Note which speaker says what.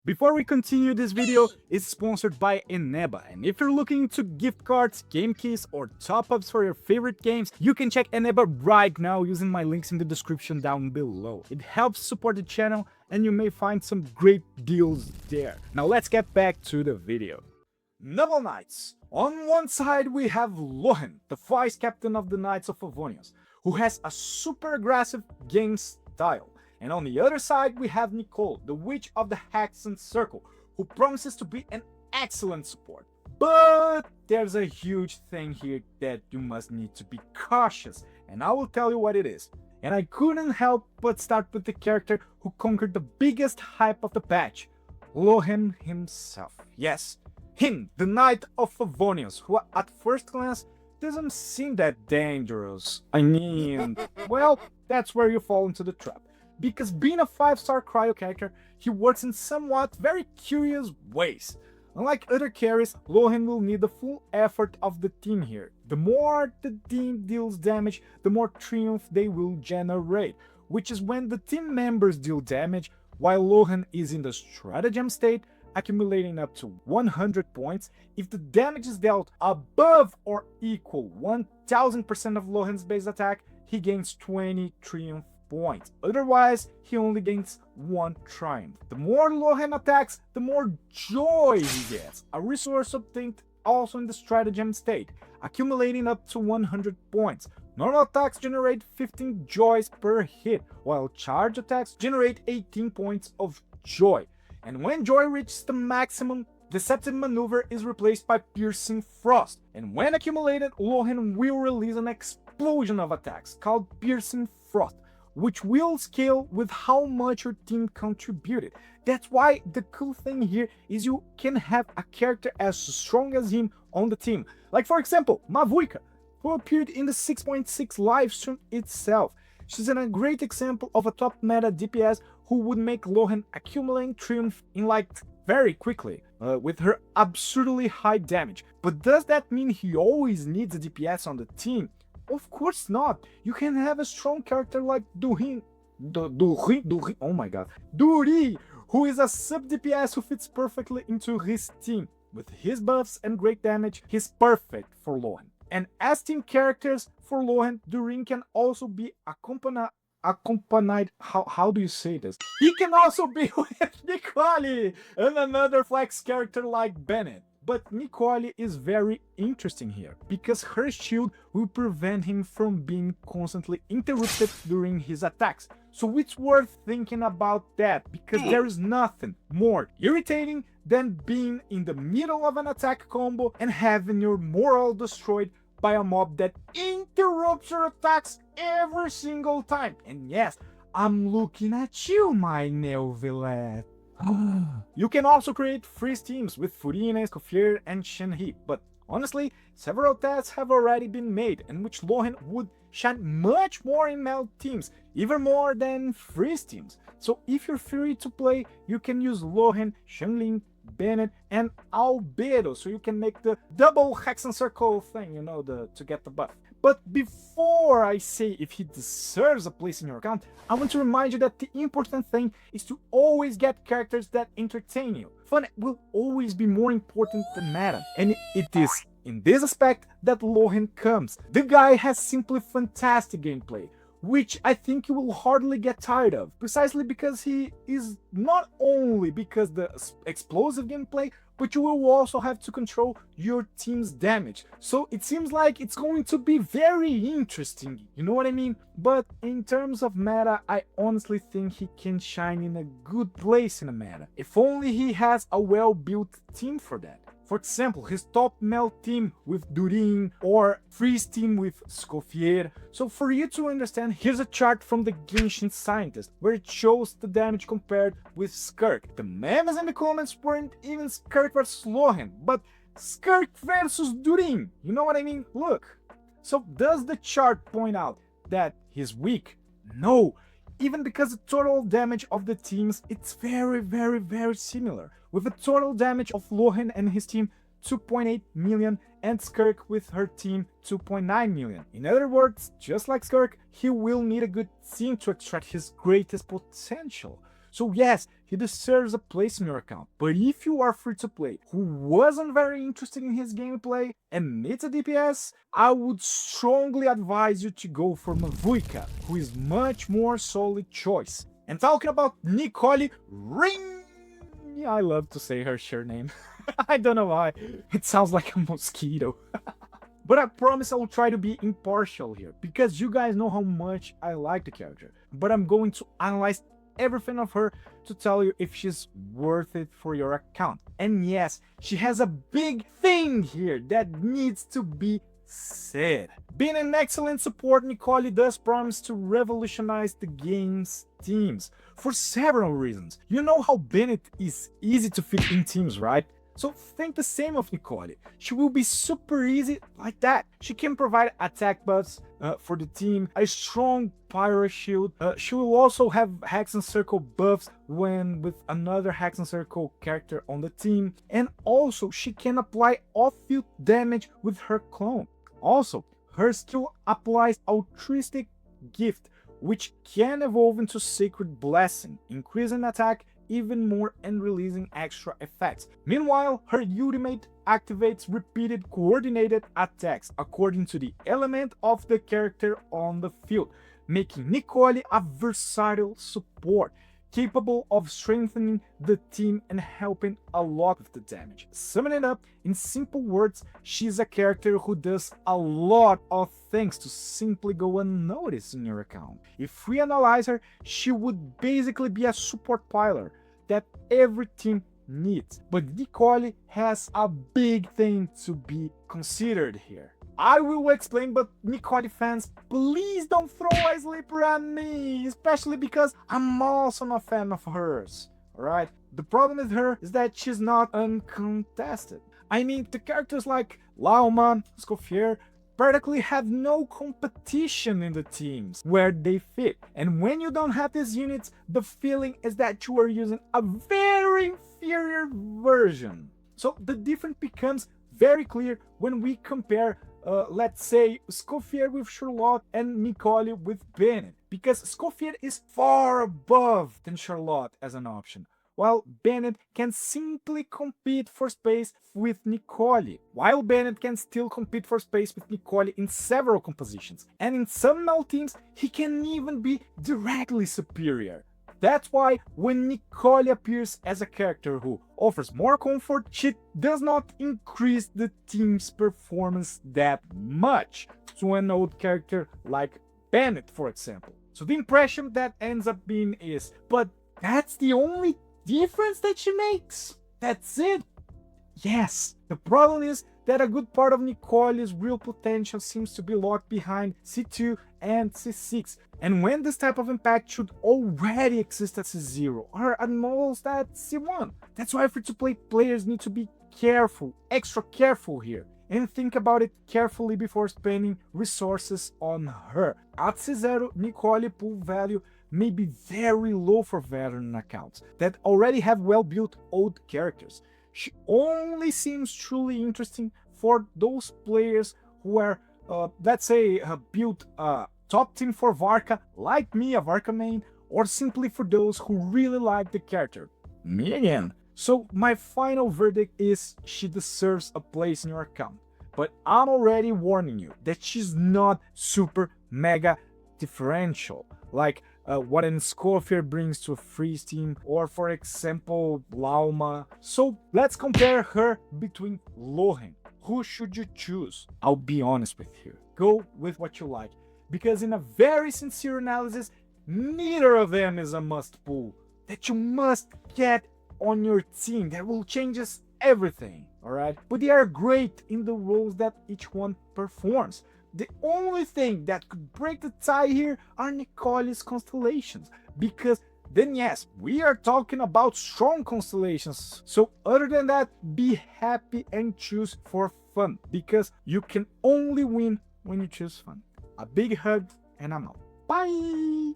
Speaker 1: Before we continue, this video is sponsored by ENEBA, and if you're looking into gift cards, game keys, or top-ups for your favorite games, you can check ENEBA right now using my links in the description down below. It helps support the channel and you may find some great deals there. Now let's get back to the video. Noble Knights. On one side we have Lohen, the vice captain of the Knights of Favonius, who has a super aggressive game style. And on the other side, we have Nicole, the witch of the Hexenzirkel, who promises to be an excellent support. But there's a huge thing here that you must need to be cautious, and I will tell you what it is. And I couldn't help but start with the character who conquered the biggest hype of the patch, Lohen himself. Yes, him, the Knight of Favonius, who at first glance doesn't seem that dangerous. I mean, well, that's where you fall into the trap. Because being a 5-star Cryo character, he works in somewhat very curious ways. Unlike other carries, Lohen will need the full effort of the team here. The more the team deals damage, the more triumph they will generate, which is when the team members deal damage, while Lohen is in the stratagem state, accumulating up to 100 points. If the damage is dealt above or equal 1000% of Lohen's base attack, he gains 20 triumph points. Otherwise, he only gains 1 triumph. The more Lohen attacks, the more joy he gets, a resource obtained also in the stratagem state, accumulating up to 100 points. Normal attacks generate 15 joys per hit, while charge attacks generate 18 points of joy. And when joy reaches the maximum, Deceptive Maneuver is replaced by Piercing Frost, and when accumulated, Lohen will release an explosion of attacks called Piercing Frost, which will scale with how much your team contributed. That's why the cool thing here is you can have a character as strong as him on the team. Like for example, Mavuika, who appeared in the 6.6 livestream itself. She's a great example of a top meta DPS who would make Lohen accumulating triumph in like very quickly, with her absurdly high damage. But does that mean he always needs a DPS on the team? Of course not. You can have a strong character like Durin, oh my god, Durin, who is a sub DPS who fits perfectly into his team. With his buffs and great damage, he's perfect for Lohen. And as team characters for Lohen, Durin can also be accompanied, how do you say this? He can also be with Nicole and another flex character like Bennett. But Nicole is very interesting here, because her shield will prevent him from being constantly interrupted during his attacks. So it's worth thinking about that, because there is nothing more irritating than being in the middle of an attack combo and having your morale destroyed by a mob that interrupts your attacks every single time. And yes, I'm looking at you, my Neuvillette. You can also create free teams with Furina, Escoffier, and Shenhe, but honestly, several tests have already been made in which Lohen would shine much more in meld teams, even more than free teams. So if you're free to play, you can use Lohen, Xiangling, Bennett, and Albedo, so you can make the double Hexenzirkel thing, you know, to get the buff. But before I say if he deserves a place in your account, I want to remind you that the important thing is to always get characters that entertain you. Fun will always be more important than meta, and it is in this aspect that Lohen comes. The guy has simply fantastic gameplay, which I think you will hardly get tired of, precisely because he is not only because the explosive gameplay, but you will also have to control your team's damage. So it seems like it's going to be very interesting, you know what I mean? But in terms of meta, I honestly think he can shine in a good place in a meta, if only he has a well-built team for that. For example, his top meld team with Durin or freeze team with Escoffier. So for you to understand, here's a chart from the Genshin Scientist where it shows the damage compared with Skirk. The memes in the comments weren't even Skirk versus Lohen, but Skirk versus Durin. You know what I mean? Look. So does the chart point out that he's weak? No. Even because the total damage of the teams, it's very similar. With a total damage of Lohen and his team 2.8 million and Skirk with her team 2.9 million. In other words, just like Skirk, he will need a good team to extract his greatest potential. So yes, he deserves a place in your account. But if you are free to play who wasn't very interested in his gameplay and needs a DPS, I would strongly advise you to go for Mavuika, who is much more solid choice. And talking about Nicole Ring, I love to say her surname. I don't know why, it sounds like a mosquito. But I promise I will try to be impartial here, because you guys know how much I like the character. But I'm going to analyze everything of her to tell you if she's worth it for your account. And yes, she has a big thing here that needs to be said. Being an excellent support, Nicole does promise to revolutionize the game's teams for several reasons. You know how Bennett is easy to fit in teams, right? So think the same of Nicole. She will be super easy like that. She can provide attack buffs for the team, a strong Pyro shield. She will also have Hexenzirkel buffs when with another Hexenzirkel character on the team. And also she can apply off-field damage with her clone. Also, her skill applies altruistic gift, which can evolve into Sacred Blessing, increasing attack even more and releasing extra effects. Meanwhile, her ultimate activates repeated coordinated attacks according to the element of the character on the field, making Nicole a versatile support, capable of strengthening the team and helping a lot with the damage. Summing it up, in simple words, she's a character who does a lot of things to simply go unnoticed in your account. If we analyze her, she would basically be a support piler that every team needs. But Nicole has a big thing to be considered here. I will explain, but Nicole fans, please don't throw a sleeper at me, especially because I'm also not a fan of hers, alright? The problem with her is that she's not uncontested. I mean, the characters like Lohen, Escoffier, practically have no competition in the teams where they fit. And when you don't have these units, the feeling is that you are using a very inferior version. So the difference becomes very clear when we compare let's say Escoffier with Charlotte and Nicole with Bennett, because Escoffier is far above than Charlotte as an option, while Bennett can simply compete for space with Nicole, while Bennett can still compete for space with Nicole in several compositions, and in some null teams he can even be directly superior. That's why when Nicole appears as a character who offers more comfort, she does not increase the team's performance that much to an old character like Bennett, for example. So the impression that ends up being is, but that's the only difference that she makes? That's it? Yes. The problem is that a good part of Nicole's real potential seems to be locked behind C2 and C6, and when this type of impact should already exist at C0 or at most at C1. That's why free-to-play players need to be careful, extra careful here, and think about it carefully before spending resources on her. At C0, Nicole pool value may be very low for veteran accounts that already have well-built old characters. She only seems truly interesting for those players who are, let's say, built a top team for Varka, like me, a Varka main, or simply for those who really like the character. Me again. So my final verdict is she deserves a place in your account. But I'm already warning you that she's not super mega differential, like what an Escoffier brings to a freeze team, or for example Lauma. So let's compare her between Lohen. Who should you choose? I'll be honest with you. Go with what you like, because in a very sincere analysis, neither of them is a must pull that you must get on your team that will change everything, alright? But they are great in the roles that each one performs. The only thing that could break the tie here are Nicole's constellations, because then yes, we are talking about strong constellations. So other than that, be happy and choose for fun, because you can only win when you choose fun. A big hug and I'm out. Bye!